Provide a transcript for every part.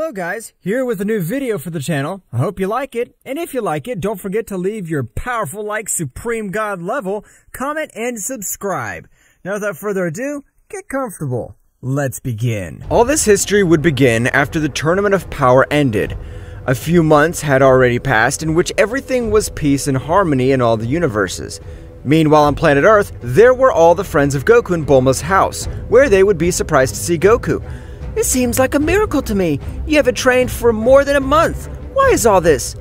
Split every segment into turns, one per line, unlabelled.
Hello guys, here with a new video for the channel. I hope you like it, and if you like it, don't forget to leave your powerful like Supreme God level, comment, and subscribe. Now without further ado, get comfortable. Let's begin. All this history would begin after the Tournament of Power ended. A few months had already passed in which everything was peace and harmony in all the universes. Meanwhile on planet Earth, there were all the friends of Goku in Bulma's house, where they would be surprised to see Goku. It seems like a miracle to me. You haven't trained for more than a month. Why is all this?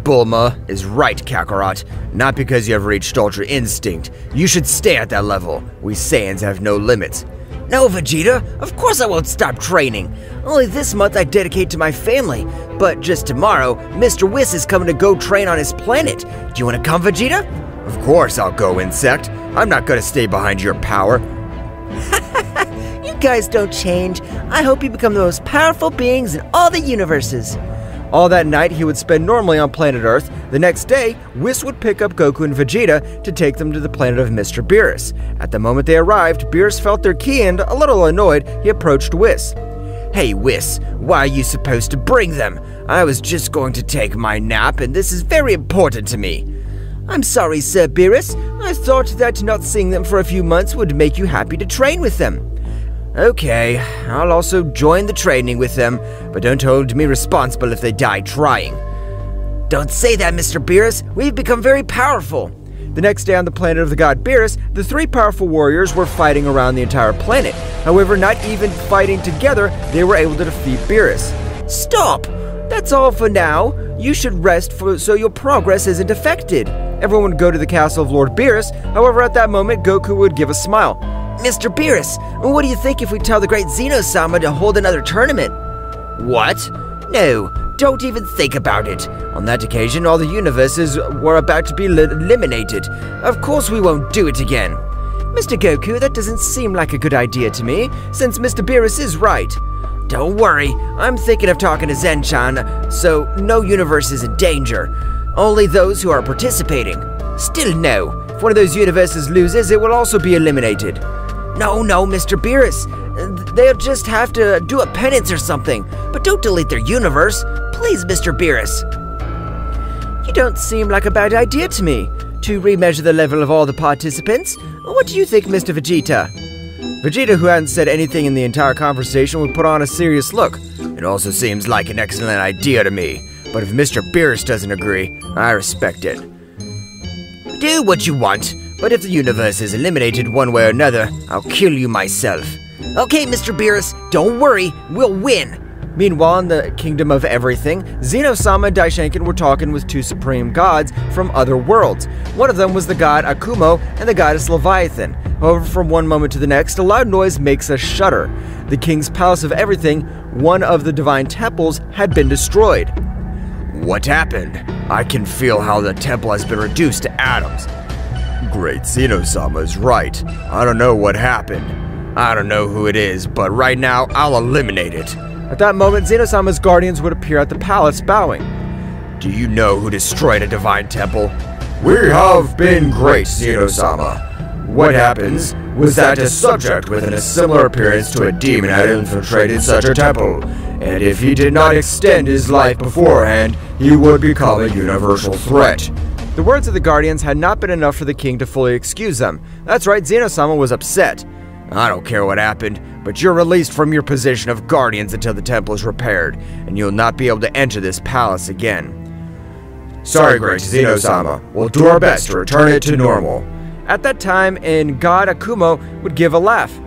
Bulma is right, Kakarot. Not because you have reached Ultra Instinct. You should stay at that level. We Saiyans have no limits. No, Vegeta. Of course I won't stop training. Only this month I dedicate to my family. But just tomorrow, Mr. Whis is coming to go train on his planet. Do you want to come, Vegeta? Of course I'll go, Insect. I'm not going to stay behind your power. You guys don't change. I hope you become the most powerful beings in all the universes. All that night he would spend normally on planet Earth. The next day, Whis would pick up Goku and Vegeta to take them to the planet of Mr. Beerus. At the moment they arrived, Beerus felt their key and, a little annoyed, he approached Whis. Hey Whis, why are you supposed to bring them? I was just going to take my nap and this is very important to me. I'm sorry, Sir Beerus. I thought that not seeing them for a few months would make you happy to train with them. Okay, I'll also join the training with them, but don't hold me responsible if they die trying. Don't say that, Mr. Beerus. We've become very powerful. The next day on the planet of the god Beerus, the three powerful warriors were fighting around the entire planet. However, not even fighting together, they were able to defeat Beerus. Stop! That's all for now. You should rest so your progress isn't affected. Everyone would go to the castle of Lord Beerus. However, at that moment, Goku would give a smile. Mr. Beerus, what do you think if we tell the great Zeno-Sama to hold another tournament? What? No, don't even think about it. On that occasion, all the universes were about to be eliminated. Of course we won't do it again. Mr. Goku, that doesn't seem like a good idea to me, since Mr. Beerus is right. Don't worry, I'm thinking of talking to Zen-chan, so no universe is in danger. Only those who are participating. Still no. If one of those universes loses, it will also be eliminated. No, Mr. Beerus. They'll just have to do a penance or something. But don't delete their universe. Please, Mr. Beerus. You don't seem like a bad idea to me. To remeasure the level of all the participants. What do you think, Mr. Vegeta? Vegeta, who hadn't said anything in the entire conversation, would put on a serious look. It also seems like an excellent idea to me. But if Mr. Beerus doesn't agree, I respect it. Do what you want, but if the universe is eliminated one way or another, I'll kill you myself. Okay, Mr. Beerus, don't worry, we'll win. Meanwhile, in the Kingdom of Everything, Zeno-Sama and Daishinkan were talking with two supreme gods from other worlds. One of them was the god Akumo and the goddess Leviathan. However, from one moment to the next, a loud noise makes us shudder. The king's palace of everything, one of the divine temples, had been destroyed. What happened? I can feel how the temple has been reduced to atoms. Great Zeno-Sama is right. I don't know what happened. I don't know who it is, but right now, I'll eliminate it. At that moment, Zeno-Sama's guardians would appear at the palace, bowing. Do you know who destroyed a divine temple? We have been great, Zeno-Sama. What happens was that a subject with a similar appearance to a demon had infiltrated such a temple, and if he did not extend his life beforehand, he would become a universal threat. The words of the Guardians had not been enough for the king to fully excuse them. That's right, Zeno-Sama was upset. I don't care what happened, but you're released from your position of Guardians until the temple is repaired, and you'll not be able to enter this palace again. Sorry, great Zeno-Sama. We'll do our best to return it to normal. At that time, God Akumo would give a laugh.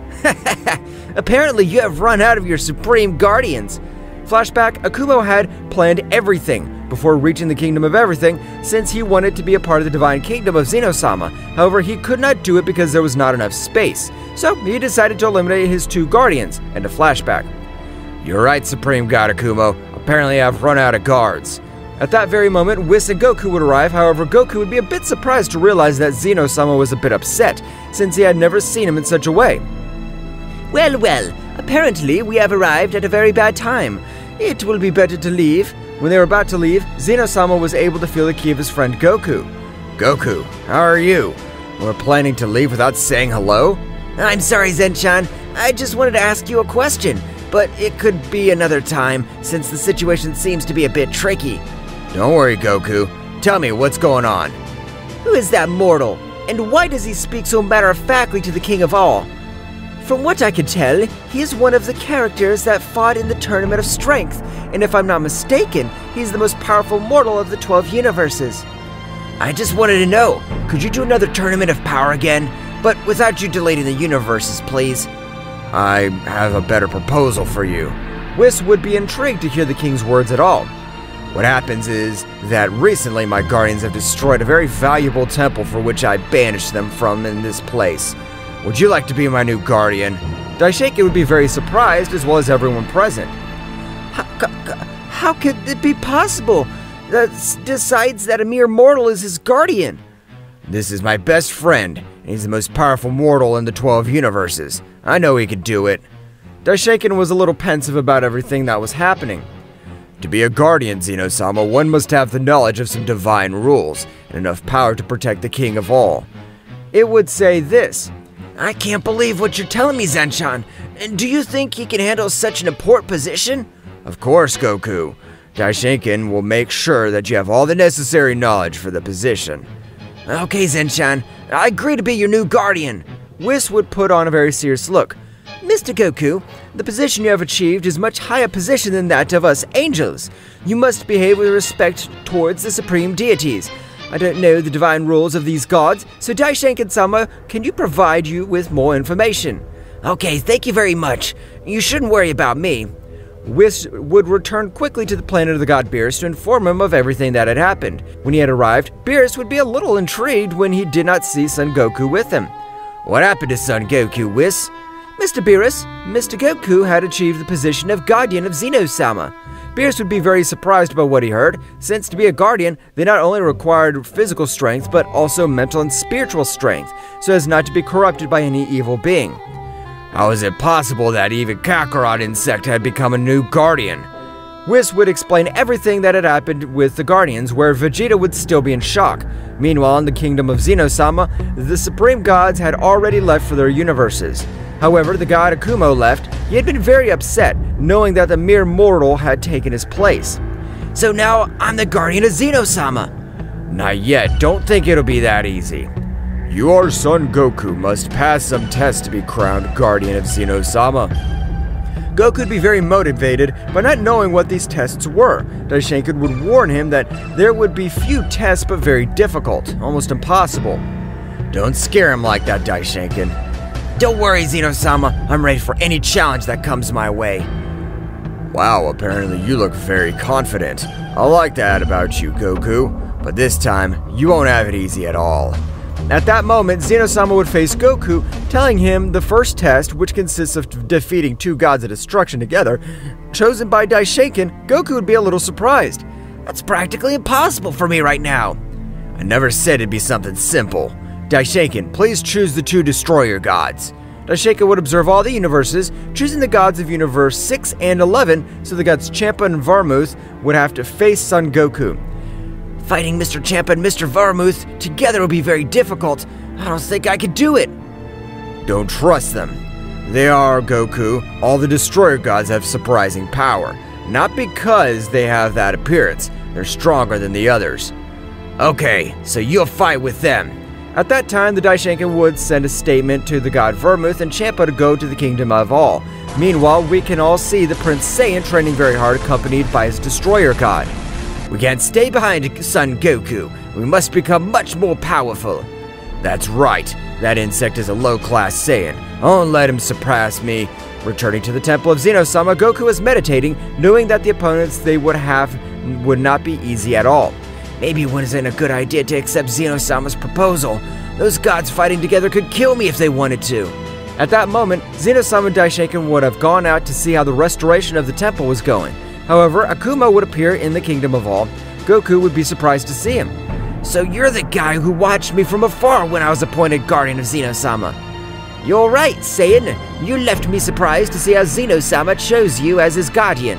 Apparently you have run out of your supreme guardians. Flashback, Akumo had planned everything before reaching the Kingdom of Everything, since he wanted to be a part of the divine kingdom of Zeno-Sama. However, he could not do it because there was not enough space. So he decided to eliminate his two guardians. And a flashback. You're right, Supreme God Akumo. Apparently I've run out of guards. At that very moment, Whis and Goku would arrive. However, Goku would be a bit surprised to realize that Zeno-Sama was a bit upset, since he had never seen him in such a way. Well, apparently we have arrived at a very bad time. It will be better to leave. When they were about to leave, Zeno-Sama was able to feel the key of his friend Goku. Goku, how are you? We're planning to leave without saying hello? I'm sorry, Zen-chan. I just wanted to ask you a question.
but it could be another time since the situation seems to be a bit tricky.
Don't worry, Goku. Tell me what's going on.
Who is that mortal, and why does he speak so matter-of-factly to the King of All? From what I can tell, he is one of the characters that fought in the Tournament of Strength, and if I'm not mistaken, he's the most powerful mortal of the 12 universes.
I just wanted to know, could you do another Tournament of Power again, but without you deleting the universes, please? I have a better proposal for you.
Whis would be intrigued to hear the king's words at all.
What happens is that recently my guardians have destroyed a very valuable temple for which I banished them from in this place. Would you like to be my new guardian?
Daisuke would be very surprised, as well as everyone present.
How could it be possible? That decides that a mere mortal is his guardian.
This is my best friend, and he's the most powerful mortal in the 12 universes. I know he could do it.
Daisuke was a little pensive about everything that was happening.
To be a guardian, Zeno-Sama, one must have the knowledge of some divine rules, and enough power to protect the king of all.
It would say this.
I can't believe what you're telling me, Zenshan. Do you think he can handle such an important position?
Of course, Goku. Daishinken will make sure that you have all the necessary knowledge for the position.
Okay, Zenshan, I agree to be your new guardian.
Whis would put on a very serious look.
Mr. Goku, the position you have achieved is much higher position than that of us angels. You must behave with respect towards the supreme deities. I don't know the divine rules of these gods, so Daishinken-sama, can you provide you with more information? Okay, thank you very much. You shouldn't worry about me.
Whis would return quickly to the planet of the god Beerus to inform him of everything that had happened. When he had arrived, Beerus would be a little intrigued when he did not see Son Goku with him.
What happened to Son Goku, Whis?
Mr. Beerus, Mr. Goku had achieved the position of guardian of Zeno-Sama.
Beerus would be very surprised by what he heard, since to be a guardian, they not only required physical strength, but also mental and spiritual strength, so as not to be corrupted by any evil being.
How is it possible that even Kakarot insect had become a new guardian?
Whis would explain everything that had happened with the Guardians, where Vegeta would still be in shock. Meanwhile, in the kingdom of Zeno-Sama, the supreme gods had already left for their universes. However, the god Akumo left. He had been very upset, knowing that the mere mortal had taken his place.
So now I'm the guardian of Zeno-Sama.
Not yet. Don't think it'll be that easy. Your son Goku must pass some tests to be crowned guardian of Zeno-Sama.
Goku would be very motivated by not knowing what these tests were. Daishinken would warn him that there would be few tests but very difficult, almost impossible.
Don't scare him like that, Daishinken.
Don't worry, Zeno-Sama. I'm ready for any challenge that comes my way.
Wow, apparently you look very confident. I like that about you, Goku. But this time, you won't have it easy at all.
At that moment, Zeno-Sama would face Goku, telling him the first test, which consists of defeating two gods of destruction together, chosen by Daishinken. Goku would be a little surprised.
That's practically impossible for me right now.
I never said it'd be something simple. Daishinken, please choose the two destroyer gods.
Daishinken would observe all the universes, choosing the gods of Universe 6 and 11, so the gods Champa and Varmuth would have to face Son Goku.
Fighting Mr. Champa and Mr. Varmuth together would be very difficult. I don't think I could do it.
Don't trust them. They are, Goku. All the destroyer gods have surprising power. Not because they have that appearance. They're stronger than the others. Okay, so you'll fight with them.
At that time, the Daishinken would send a statement to the god Vermouth and Champa to go to the Kingdom of All. Meanwhile, we can all see the Prince Saiyan training very hard, accompanied by his destroyer god.
We can't stay behind Son Goku. We must become much more powerful.
That's right. That insect is a low-class Saiyan. I won't let him surpass me.
Returning to the temple of Zeno-Sama, Goku was meditating, knowing that the opponents they would have would not be easy at all.
Maybe it wasn't a good idea to accept Zeno-Sama's proposal. Those gods fighting together could kill me if they wanted to.
At that moment, Zeno-Sama and Daishinken would have gone out to see how the restoration of the temple was going. However, Akuma would appear in the Kingdom of All. Goku would be surprised to see him.
So you're the guy who watched me from afar when I was appointed guardian of Zeno-Sama. You're right, Saiyan. You left me surprised to see how Zeno-Sama chose you as his guardian.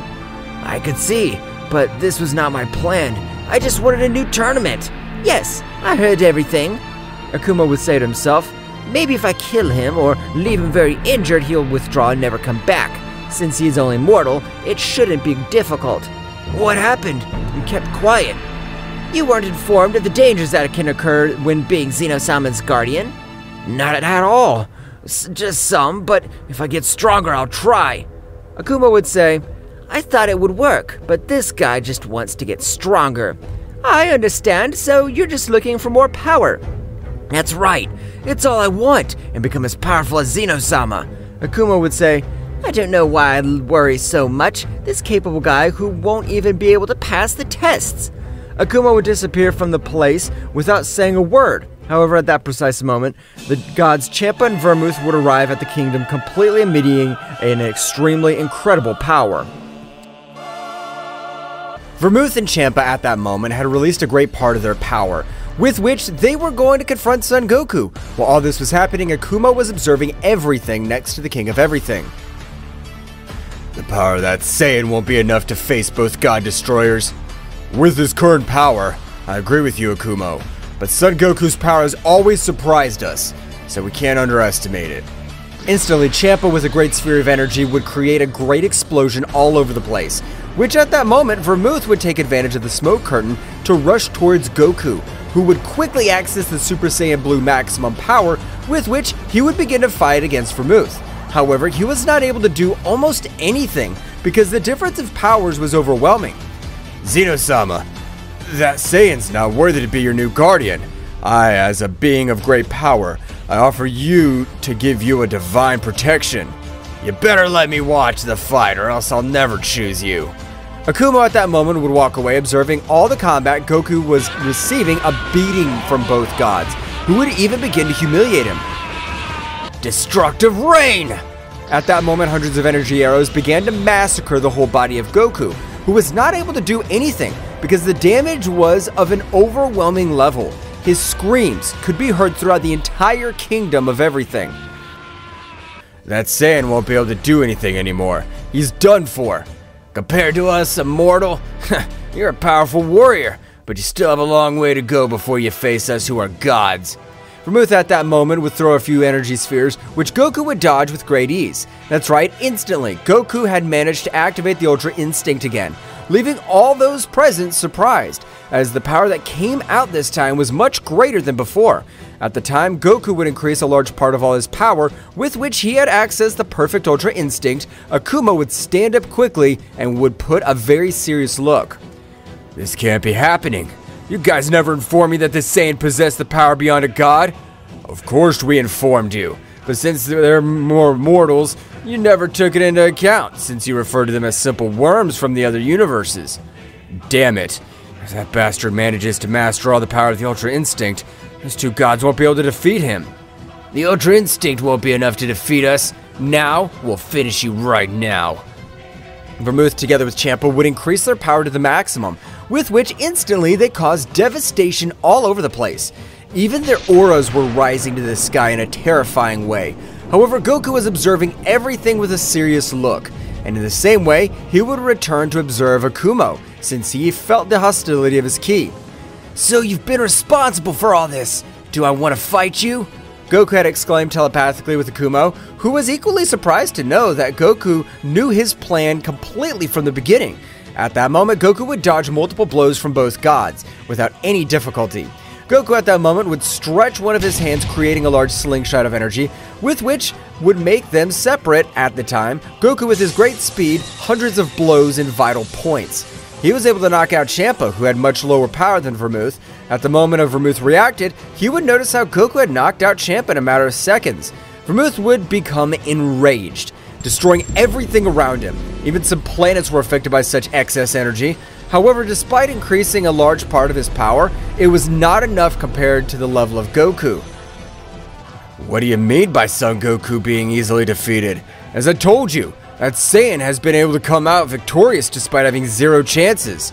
I could see, but this was not my plan. I just wanted a new tournament. Yes, I heard everything.
Akuma would say to himself,
maybe if I kill him or leave him very injured, he'll withdraw and never come back. Since he is only mortal, it shouldn't be difficult. What happened? You kept quiet. You weren't informed of the dangers that can occur when being Zeno-Sama's guardian? Not at all. Just some, but if I get stronger, I'll try. Akuma would say, I thought it would work, but this guy just wants to get stronger. I understand, so you're just looking for more power. That's right. It's all I want, and become as powerful as Zeno-Sama. Akuma would say, I don't know why I worry so much. This capable guy who won't even be able to pass the tests. Akuma would disappear from the place without saying a word. However, at that precise moment, the gods Champa and Vermouth would arrive at the kingdom, completely emitting an extremely incredible power. Vermouth and Champa at that moment had released a great part of their power, with which they were going to confront Son Goku. While all this was happening, Akuma was observing everything next to the King of Everything. The power of that Saiyan won't be enough to face both God Destroyers. With his current power, I agree with you, Akuma, but Son Goku's power has always surprised us, so we can't underestimate it. Instantly, Champa with a great sphere of energy would create a great explosion all over the place, which at that moment, Vermouth would take advantage of the smoke curtain to rush towards Goku, who would quickly access the Super Saiyan Blue maximum power, with which he would begin to fight against Vermouth. However, he was not able to do almost anything because the difference of powers was overwhelming. Zeno-Sama, that Saiyan's not worthy to be your new guardian. I, as a being of great power, I offer you to give you a divine protection. You better let me watch the fight or else I'll never choose you. Akuma at that moment would walk away, observing all the combat. Goku was receiving a beating from both gods, who would even begin to humiliate him. Destructive Rain! At that moment, hundreds of energy arrows began to massacre the whole body of Goku, who was not able to do anything because the damage was of an overwhelming level. His screams could be heard throughout the entire kingdom of everything. That Saiyan won't be able to do anything anymore. He's done for. Compared to us, a mortal, you're a powerful warrior, but you still have a long way to go before you face us who are gods. Vermouth at that moment would throw a few energy spheres, which Goku would dodge with great ease. That's right, instantly, Goku had managed to activate the Ultra Instinct again, leaving all those present surprised, as the power that came out this time was much greater than before. At the time, Goku would increase a large part of all his power, with which he had accessed the perfect Ultra Instinct. Akuma would stand up quickly and would put a very serious look. This can't be happening. You guys never informed me that this Saiyan possessed the power beyond a god. Of course we informed you, but since they're more mortals, you never took it into account, since you referred to them as simple worms from the other universes. Damn it. If that bastard manages to master all the power of the Ultra Instinct, those two gods won't be able to defeat him. The Ultra Instinct won't be enough to defeat us. Now, we'll finish you right now. Vermouth together with Champa would increase their power to the maximum, with which instantly they caused devastation all over the place. Even their auras were rising to the sky in a terrifying way. However, Goku was observing everything with a serious look, and in the same way, he would return to observe Akuma, since he felt the hostility of his ki. So you've been responsible for all this. Do I want to fight you? Goku had exclaimed telepathically with Akuma, who was equally surprised to know that Goku knew his plan completely from the beginning. At that moment, Goku would dodge multiple blows from both gods, without any difficulty. Goku at that moment would stretch one of his hands, creating a large slingshot of energy, with which would make them separate. At the time, Goku with his great speed, hundreds of blows in vital points. He was able to knock out Champa, who had much lower power than Vermouth. At the moment of Vermouth reacted, he would notice how Goku had knocked out Champa in a matter of seconds. Vermouth would become enraged, destroying everything around him. Even some planets were affected by such excess energy. However, despite increasing a large part of his power, it was not enough compared to the level of Goku. What do you mean by Son Goku being easily defeated? As I told you, that Saiyan has been able to come out victorious despite having zero chances.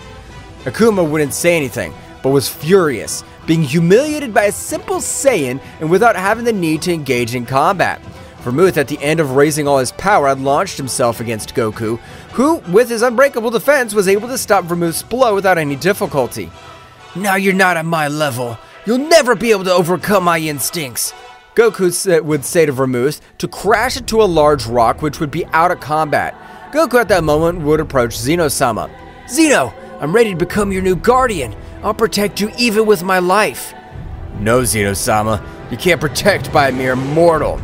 Akuma wouldn't say anything, but was furious, being humiliated by a simple Saiyan and without having the need to engage in combat. Vermouth, at the end of raising all his power, had launched himself against Goku, who, with his unbreakable defense, was able to stop Vermouth's blow without any difficulty. Now you're not at my level. You'll never be able to overcome my instincts. Goku would say to Vermouth to crash into a large rock which would be out of combat. Goku at that moment would approach Zeno-Sama. Zeno, I'm ready to become your new guardian. I'll protect you even with my life.
No, Zeno-Sama, you can't protect by a mere mortal.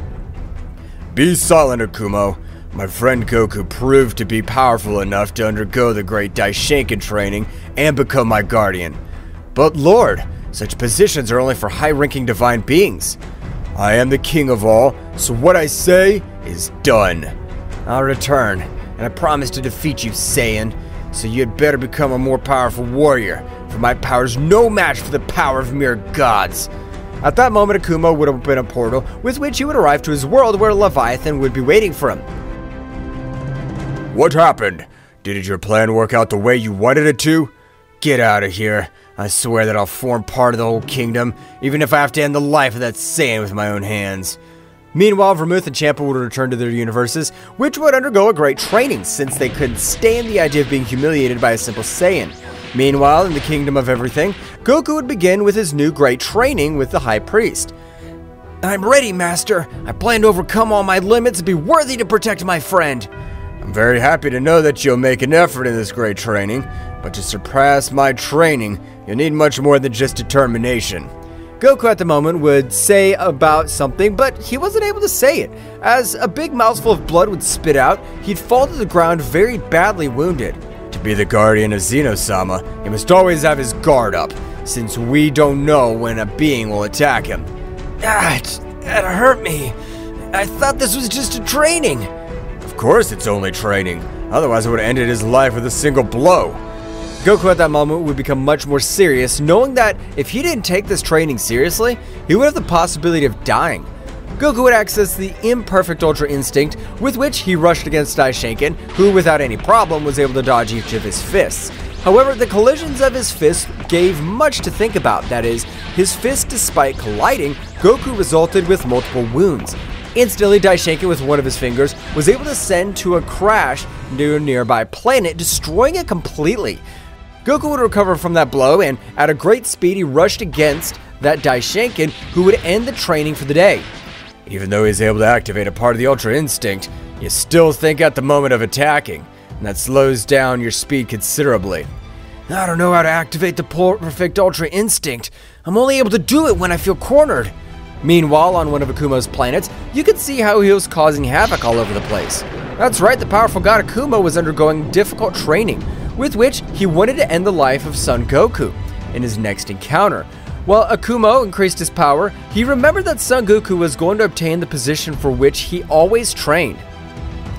Be silent, Akumo. My friend Goku proved to be powerful enough to undergo the great Daishinkan training and become my guardian. But Lord, such positions are only for high-ranking divine beings. I am the king of all, so what I say is done. I'll return, and I promise to defeat you, Saiyan. So you had better become a more powerful warrior, for my power is no match for the power of mere gods. At that moment, Akumo would open a portal with which he would arrive to his world where Leviathan would be waiting for him. What happened? Did your plan work out the way you wanted it to? Get out of here. I swear that I'll form part of the whole kingdom, even if I have to end the life of that Saiyan with my own hands. Meanwhile, Vermouth and Champa would return to their universes, which would undergo a great training since they couldn't stand the idea of being humiliated by a simple Saiyan. Meanwhile, in the Kingdom of Everything, Goku would begin with his new great training with the High Priest. I'm ready, Master. I plan to overcome all my limits and be worthy to protect my friend. I'm very happy to know that you'll make an effort in this great training, but to surpass my training, you'll need much more than just determination. Goku at the moment would say about something, but he wasn't able to say it. As a big mouthful of blood would spit out, he'd fall to the ground very badly wounded. To be the guardian of Zeno-Sama, he must always have his guard up, since we don't know when a being will attack him. That hurt me. I thought this was just a training. Of course it's only training. Otherwise I would have ended his life with a single blow. Goku at that moment would become much more serious, knowing that if he didn't take this training seriously, he would have the possibility of dying. Goku would access the imperfect Ultra Instinct, with which he rushed against Daishinkan, who without any problem was able to dodge each of his fists. However, the collisions of his fists gave much to think about. That is, his fist, despite colliding, Goku resulted with multiple wounds. Instantly, Daishinkan, with one of his fingers, was able to send to a crash near a nearby planet, destroying it completely. Goku would recover from that blow, and at a great speed, he rushed against that Daishinkan, who would end the training for the day. Even though he's able to activate a part of the Ultra Instinct, you still think at the moment of attacking, and that slows down your speed considerably. I don't know how to activate the perfect Ultra Instinct. I'm only able to do it when I feel cornered. Meanwhile, on one of Akumo's planets, you could see how he was causing havoc all over the place. That's right, the powerful god Akumo was undergoing difficult training, with which he wanted to end the life of Son Goku in his next encounter. While Akumo increased his power, he remembered that Son Goku was going to obtain the position for which he always trained.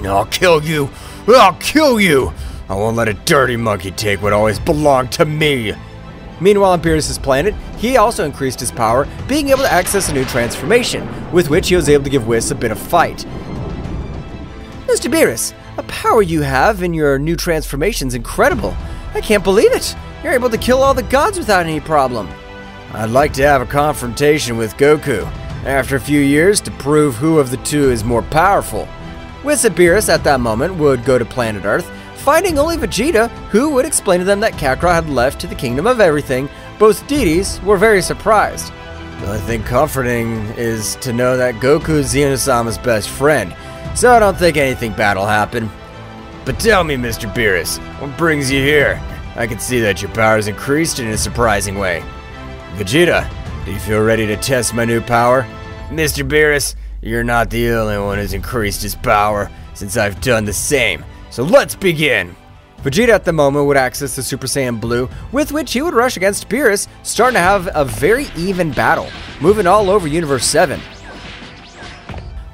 I'll kill you! I'll kill you! I won't let a dirty monkey take what always belonged to me! Meanwhile, on Beerus' planet, he also increased his power, being able to access a new transformation, with which he was able to give Whis a bit of fight. Mr. Beerus, the power you have in your new transformation's incredible. I can't believe it. You're able to kill all the gods without any problem. I'd like to have a confrontation with Goku, after a few years, to prove who of the two is more powerful. Whis and Beerus at that moment would go to planet Earth, finding only Vegeta, who would explain to them that Kakarot had left to the Kingdom of Everything. Both deities were very surprised. The only thing comforting is to know that Goku is Zeno-Sama's best friend, so I don't think anything bad will happen. But tell me, Mr. Beerus, what brings you here? I can see that your power has increased in a surprising way. Vegeta, do you feel ready to test my new power? Mr. Beerus, you're not the only one who's increased his power, since I've done the same. So let's begin! Vegeta at the moment would access the Super Saiyan Blue, with which he would rush against Beerus, starting to have a very even battle, moving all over Universe 7.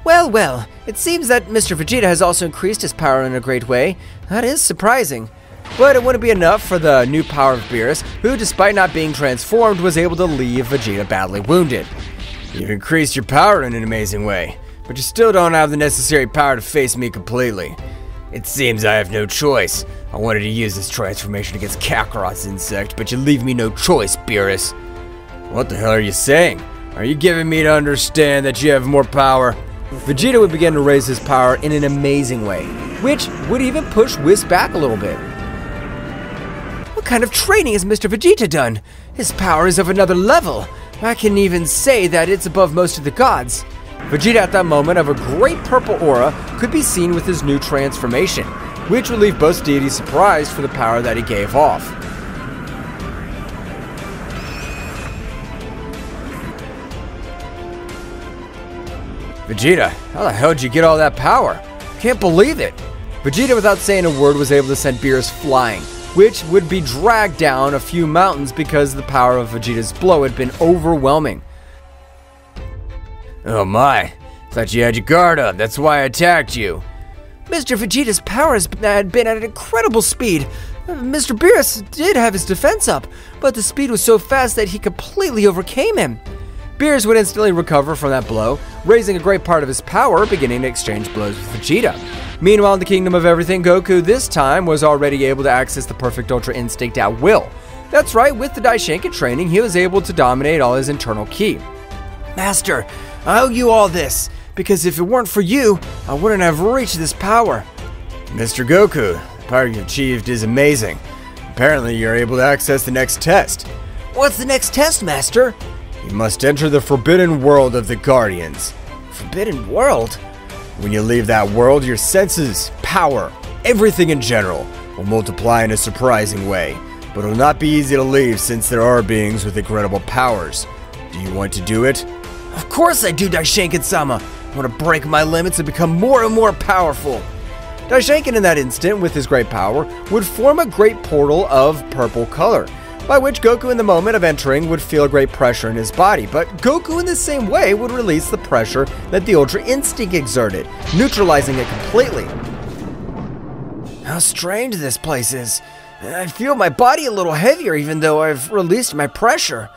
Well, it seems that Mr. Vegeta has also increased his power in a great way. That is surprising. But it wouldn't be enough for the new power of Beerus, who, despite not being transformed, was able to leave Vegeta badly wounded. You've increased your power in an amazing way, but you still don't have the necessary power to face me completely. It seems I have no choice. I wanted to use this transformation against Kakarot's insect, but you leave me no choice, Beerus. What the hell are you saying? Are you giving me to understand that you have more power? Vegeta would begin to raise his power in an amazing way, which would even push Whis back a little bit. What kind of training has Mr. Vegeta done? His power is of another level. I can even say that it's above most of the gods. Vegeta at that moment of a great purple aura could be seen with his new transformation,
which would leave both deities surprised for the power that he gave off.
Vegeta, how the hell did you get all that power? Can't believe it.
Vegeta, without saying a word, was able to send Beerus flying, which would be dragged down a few mountains because the power of Vegeta's blow had been overwhelming.
Oh my, thought you had your guard up, that's why I attacked you.
Mr. Vegeta's power had been at an incredible speed. Mr. Beerus did have his defense up, but the speed was so fast that he completely overcame him.
Beerus would instantly recover from that blow, raising a great part of his power, beginning to exchange blows with Vegeta. Meanwhile, in the Kingdom of Everything, Goku this time was already able to access the perfect Ultra Instinct at will. That's right, with the Daishinkan training, he was able to dominate all his internal ki.
Master, I owe you all this, because if it weren't for you, I wouldn't have reached this power.
Mr. Goku, the power you achieved is amazing. Apparently, you're able to access the next test.
What's the next test, Master?
You must enter the forbidden world of the Guardians.
Forbidden world?
When you leave that world, your senses, power, everything in general will multiply in a surprising way. But it will not be easy to leave since there are beings with incredible powers. Do you want to do it?
Of course I do, Daishinkan-sama. I want to break my limits and become more and more powerful.
Daishinkan in that instant, with his great power, would form a great portal of purple color, by which Goku in the moment of entering would feel a great pressure in his body, but Goku in the same way would release the pressure that the Ultra Instinct exerted, neutralizing it completely.
How strange this place is. I feel my body a little heavier even though I've released my pressure.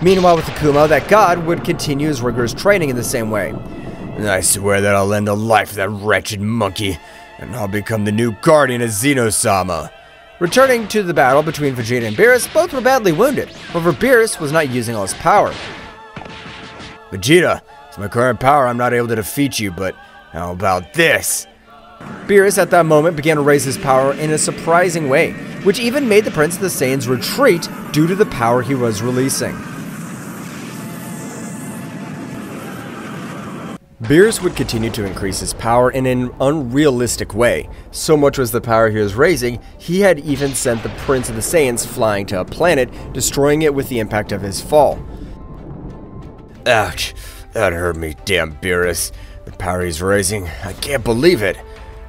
Meanwhile, with Akuma, that god would continue his rigorous training in the same way.
I swear that I'll end the life of that wretched monkey, and I'll become the new guardian of Zeno-Sama.
Returning to the battle between Vegeta and Beerus, both were badly wounded. However, Beerus was not using all his power.
Vegeta, with my current power, I'm not able to defeat you, but how about this?
Beerus at that moment began to raise his power in a surprising way, which even made the Prince of the Saiyans retreat due to the power he was releasing. Beerus would continue to increase his power in an unrealistic way. So much was the power he was raising, he had even sent the Prince of the Saiyans flying to a planet, destroying it with the impact of his fall.
Ouch, that hurt me, damn Beerus. The power he's raising, I can't believe it.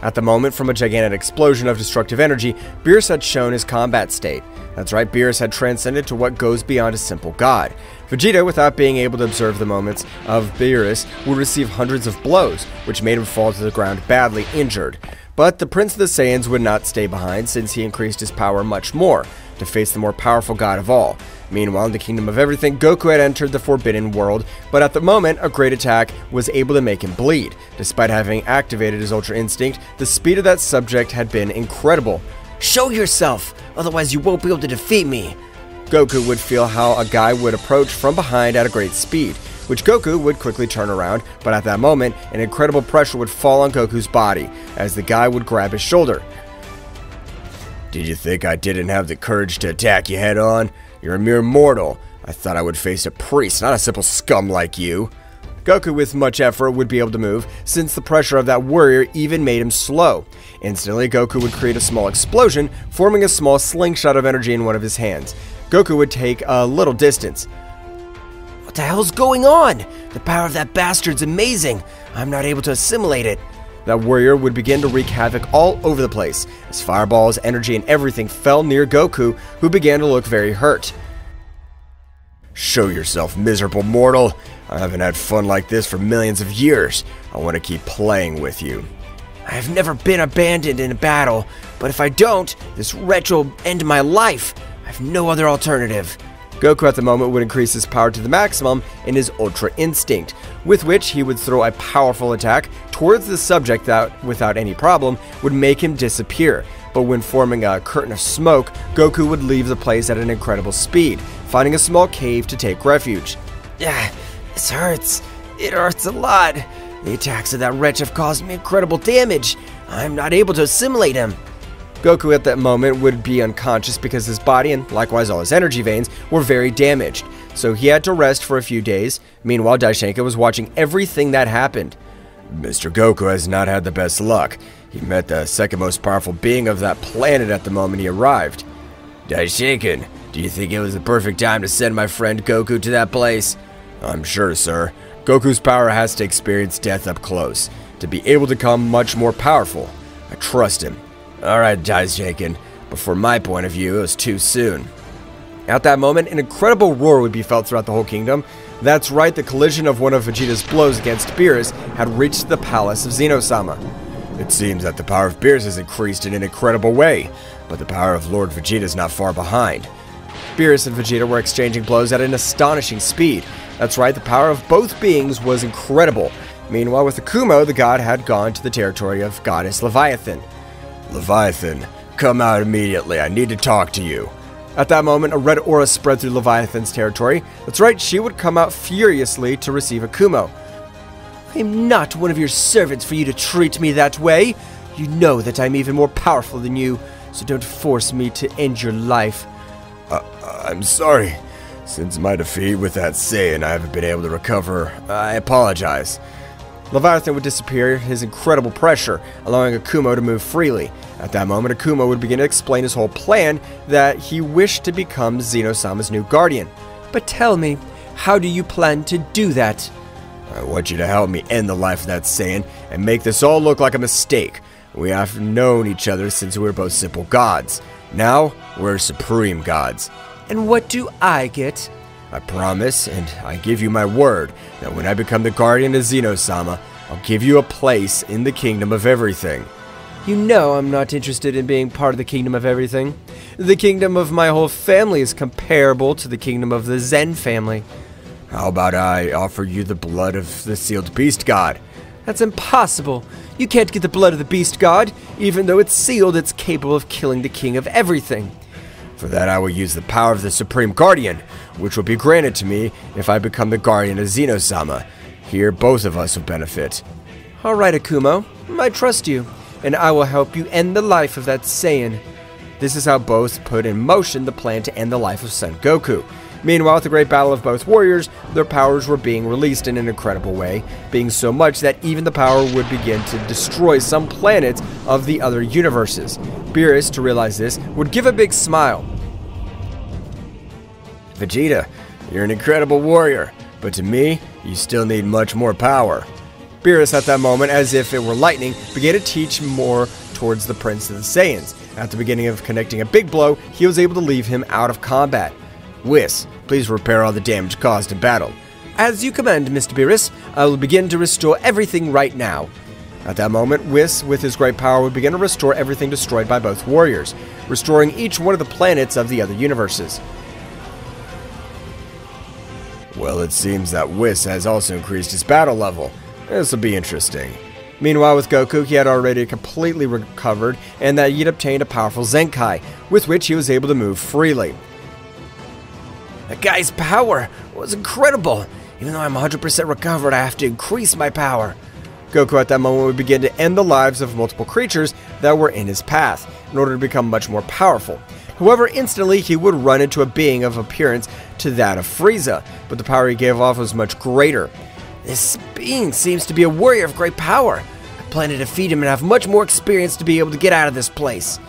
At the moment, from a gigantic explosion of destructive energy, Beerus had shown his combat state. That's right, Beerus had transcended to what goes beyond a simple god. Vegeta, without being able to observe the moments of Beerus, would receive hundreds of blows, which made him fall to the ground badly injured. But the Prince of the Saiyans would not stay behind, since he increased his power much more, to face the more powerful god of all. Meanwhile, in the Kingdom of Everything, Goku had entered the Forbidden World, but at the moment, a great attack was able to make him bleed. Despite having activated his Ultra Instinct, the speed of that subject had been incredible.
Show yourself, otherwise you won't be able to defeat me.
Goku would feel how a guy would approach from behind at a great speed, which Goku would quickly turn around, but at that moment, an incredible pressure would fall on Goku's body, as the guy would grab his shoulder.
Did you think I didn't have the courage to attack you head on? You're a mere mortal. I thought I would face a priest, not a simple scum like you.
Goku, with much effort, would be able to move, since the pressure of that warrior even made him slow. Instantly, Goku would create a small explosion, forming a small slingshot of energy in one of his hands. Goku would take a little distance.
What the hell's going on? The power of that bastard's amazing. I'm not able to assimilate it.
That warrior would begin to wreak havoc all over the place, as fireballs, energy, and everything fell near Goku, who began to look very hurt.
Show yourself, miserable mortal. I haven't had fun like this for millions of years. I want to keep playing with you.
I have never been abandoned in a battle, but if I don't, this wretch will end my life. I have no other alternative.
Goku at the moment would increase his power to the maximum in his Ultra Instinct, with which he would throw a powerful attack towards the subject that, without any problem, would make him disappear. But when forming a curtain of smoke, Goku would leave the place at an incredible speed, finding a small cave to take refuge.
This hurts. It hurts a lot. The attacks of that wretch have caused me incredible damage. I'm not able to assimilate him.
Goku at that moment would be unconscious because his body and likewise all his energy veins were very damaged, so he had to rest for a few days. Meanwhile, Daishinkan was watching everything that happened. Mr. Goku has not had the best luck. He met the second most powerful being of that planet at the moment he arrived.
Daishiken, do you think it was the perfect time to send my friend Goku to that place?
I'm sure, sir. Goku's power has to experience death up close, to be able to become much more powerful. I trust him.
Alright, Daishiken, but from my point of view, it was too soon.
At that moment, an incredible roar would be felt throughout the whole kingdom. That's right, the collision of one of Vegeta's blows against Beerus had reached the palace of Zeno-Sama. It seems that the power of Beerus has increased in an incredible way, but the power of Lord Vegeta is not far behind. Beerus and Vegeta were exchanging blows at an astonishing speed. That's right, the power of both beings was incredible. Meanwhile, with Akumo, the god had gone to the territory of goddess Leviathan.
Leviathan, come out immediately. I need to talk to you.
At that moment, a red aura spread through Leviathan's territory. That's right, she would come out furiously to receive Akumo.
I'm not one of your servants for you to treat me that way. You know that I'm even more powerful than you, so don't force me to end your life.
I'm sorry. Since my defeat with that Saiyan, I haven't been able to recover. I apologize.
Leviathan would disappear, his incredible pressure, allowing Akumo to move freely. At that moment, Akumo would begin to explain his whole plan, that he wished to become Zeno-Sama's new guardian.
But tell me, how do you plan to do that?
I want you to help me end the life of that Saiyan and make this all look like a mistake. We have known each other since we were both simple gods. Now, we're supreme gods.
And what do I get?
I promise, and I give you my word, that when I become the guardian of Zeno-Sama, I'll give you a place in the kingdom of everything.
You know I'm not interested in being part of the kingdom of everything. The kingdom of my whole family is comparable to the kingdom of the Zen family.
How about I offer you the blood of the sealed beast god?
That's impossible. You can't get the blood of the beast god. Even though it's sealed, it's capable of killing the king of everything.
For that I will use the power of the Supreme Guardian, which will be granted to me if I become the guardian of Zeno-Sama. Here, both of us will benefit.
Alright, Akumo. I trust you, and I will help you end the life of that Saiyan.
This is how both put in motion the plan to end the life of Son Goku. Meanwhile, at the great battle of both warriors, their powers were being released in an incredible way, being so much that even the power would begin to destroy some planets of the other universes. Beerus, to realize this, would give a big smile.
Vegeta, you're an incredible warrior, but to me, you still need much more power.
Beerus, at that moment, as if it were lightning, began to teach more towards the Prince of the Saiyans. At the beginning of connecting a big blow, he was able to leave him out of combat.
Whis, please repair all the damage caused in battle.
As you command, Mr. Beerus, I will begin to restore everything right now.
At that moment, Whis, with his great power, would begin to restore everything destroyed by both warriors, restoring each one of the planets of the other universes.
Well, it seems that Whis has also increased his battle level. This will be interesting.
Meanwhile, with Goku, he had already completely recovered, and that he'd obtained a powerful Zenkai, with which he was able to move freely.
That guy's power was incredible. Even though I'm 100% recovered, I have to increase my power.
Goku at that moment would begin to end the lives of multiple creatures that were in his path, in order to become much more powerful. However, instantly he would run into a being of appearance to that of Frieza, but the power he gave off was much greater.
This being seems to be a warrior of great power. I plan to defeat him and have much more experience to be able to get out of this place.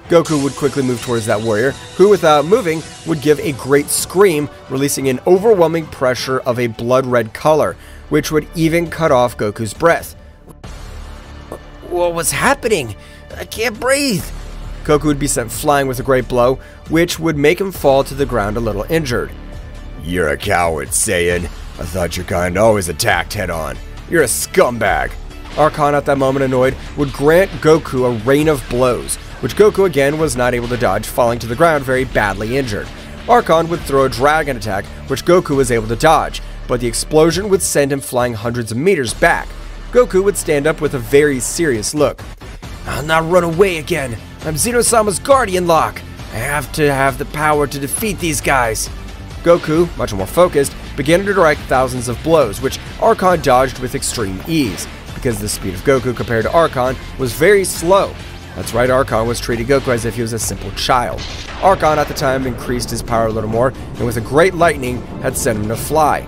Goku would quickly move towards that warrior, who without moving would give a great scream, releasing an overwhelming pressure of a blood-red color, which would even cut off Goku's breath.
What was happening? I can't breathe.
Goku would be sent flying with a great blow, which would make him fall to the ground a little injured.
You're a coward, Saiyan. I thought your kind always attacked head-on. You're a scumbag.
Archon, at that moment annoyed, would grant Goku a rain of blows, which Goku again was not able to dodge, falling to the ground very badly injured. Archon would throw a dragon attack, which Goku was able to dodge, but the explosion would send him flying hundreds of meters back. Goku would stand up with a very serious look.
I'll not run away again. I'm Zeno-Sama's guardian lock. I have to have the power to defeat these guys.
Goku, much more focused, began to direct thousands of blows, which Archon dodged with extreme ease, because the speed of Goku compared to Archon was very slow. That's right, Archon was treating Goku as if he was a simple child. Archon at the time increased his power a little more, and with a great lightning had sent him to fly.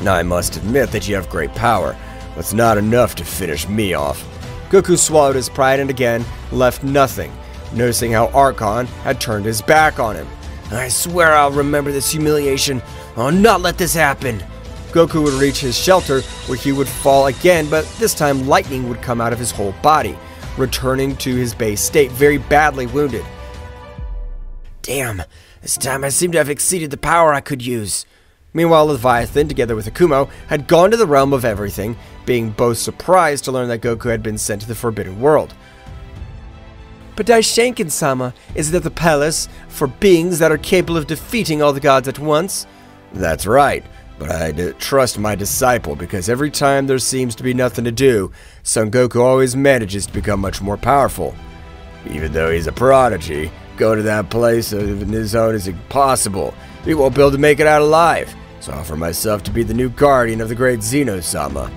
Now I must admit that you have great power, but it's not enough to finish me off. Goku swallowed his pride and again left nothing, noticing how Archon had turned his back on him.
I swear I'll remember this humiliation. I'll not let this happen.
Goku would reach his shelter where he would fall again, but this time lightning would come out of his whole body, returning to his base state, very badly wounded.
Damn, this time I seem to have exceeded the power I could use.
Meanwhile, Leviathan, together with Akumo, had gone to the realm of everything, being both surprised to learn that Goku had been sent to the Forbidden World. But Daishenkin-sama, is it at the palace for beings that are capable of defeating all the gods at once?
That's right, but I trust my disciple because every time there seems to be nothing to do, Son Goku always manages to become much more powerful. Even though he's a prodigy, going to that place on his own is impossible. He won't be able to make it out alive. So I offer myself to be the new guardian of the great Zeno-Sama.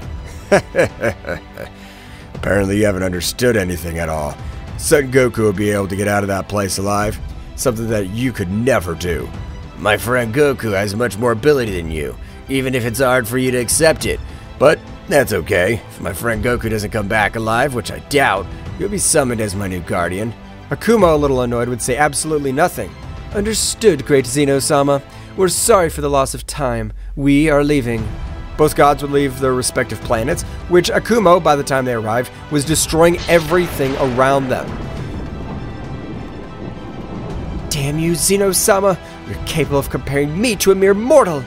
Apparently you haven't understood anything at all. Son Goku will be able to get out of that place alive, something that you could never do. My friend Goku has much more ability than you, even if it's hard for you to accept it. But that's okay. If my friend Goku doesn't come back alive, which I doubt, you'll be summoned as my new guardian.
Akumo, a little annoyed, would say absolutely nothing. Understood, great Zeno-Sama. We're sorry for the loss of time. We are leaving. Both gods would leave their respective planets, which Akumo, by the time they arrived, was destroying everything around them. Damn you, Zeno-Sama! You're capable of comparing me to a mere mortal!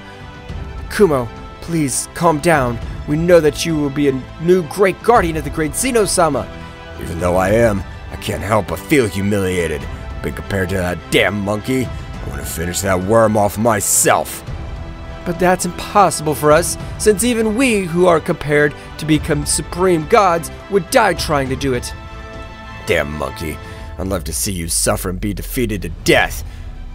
Akumo, please, calm down. We know that you will be a new great guardian of the great Zeno-Sama.
Even though I am, I can't help but feel humiliated. But compared to that damn monkey, I want to finish that worm off myself.
But that's impossible for us, since even we, who are compared to become supreme gods, would die trying to do it.
Damn monkey. I'd love to see you suffer and be defeated to death.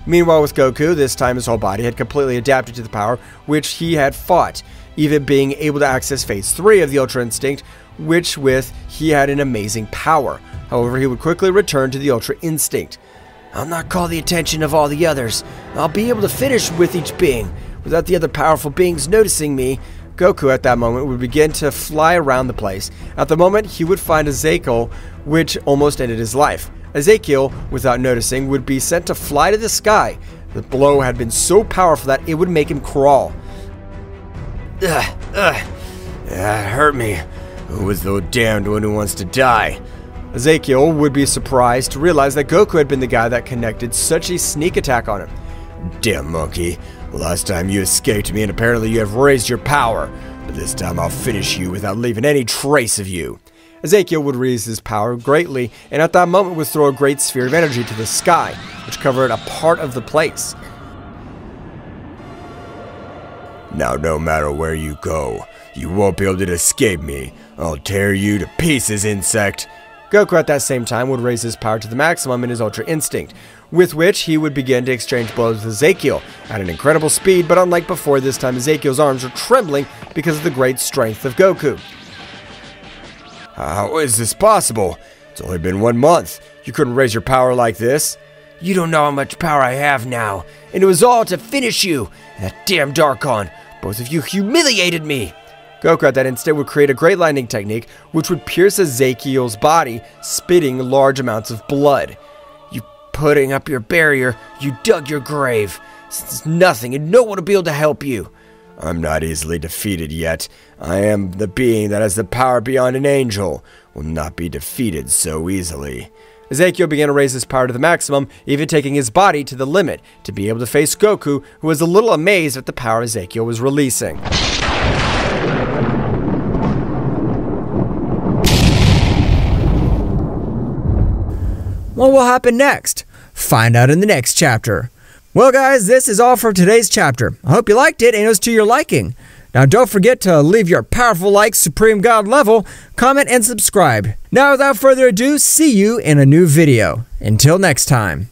Meanwhile, with Goku, this time his whole body had completely adapted to the power which he had fought, even being able to access Phase 3 of the Ultra Instinct, which with he had an amazing power. However, he would quickly return to the Ultra Instinct.
I'll not call the attention of all the others. I'll be able to finish with each being. Without the other powerful beings noticing me,
Goku at that moment would begin to fly around the place. At the moment, he would find Ezekiel, which almost ended his life. Ezekiel, without noticing, would be sent to fly to the sky. The blow had been so powerful that it would make him crawl.
That hurt me. Who was the damned one who wants to die?
Ezekiel would be surprised to realize that Goku had been the guy that connected such a sneak attack on him.
Damn monkey. Last time you escaped me and apparently you have raised your power. But this time I'll finish you without leaving any trace of you.
Ezekiel would raise his power greatly, and at that moment would throw a great sphere of energy to the sky, which covered a part of the place.
Now no matter where you go, you won't be able to escape me. I'll tear you to pieces, insect.
Goku at that same time would raise his power to the maximum in his Ultra Instinct, with which he would begin to exchange blows with Ezekiel at an incredible speed, but unlike before, this time Ezekiel's arms were trembling because of the great strength of Goku.
How is this possible? It's only been 1 month. You couldn't raise your power like this. You don't know how much power I have now, and it was all to finish you. That damn Darkon. Both of you humiliated me.
Goku at that instant would create a great lightning technique, which would pierce Ezekiel's body, spitting large amounts of blood.
You putting up your barrier, you dug your grave. Since nothing and no one will be able to help you. I'm not easily defeated yet. I am the being that has the power beyond an angel. Will not be defeated so easily.
Ezekiel began to raise his power to the maximum, even taking his body to the limit, to be able to face Goku, who was a little amazed at the power Ezekiel was releasing.
What will happen next? Find out in the next chapter. Well guys, this is all for today's chapter. I hope you liked it and it was to your liking. Now don't forget to leave your powerful like Supreme God level, comment and subscribe. Now without further ado, see you in a new video. Until next time.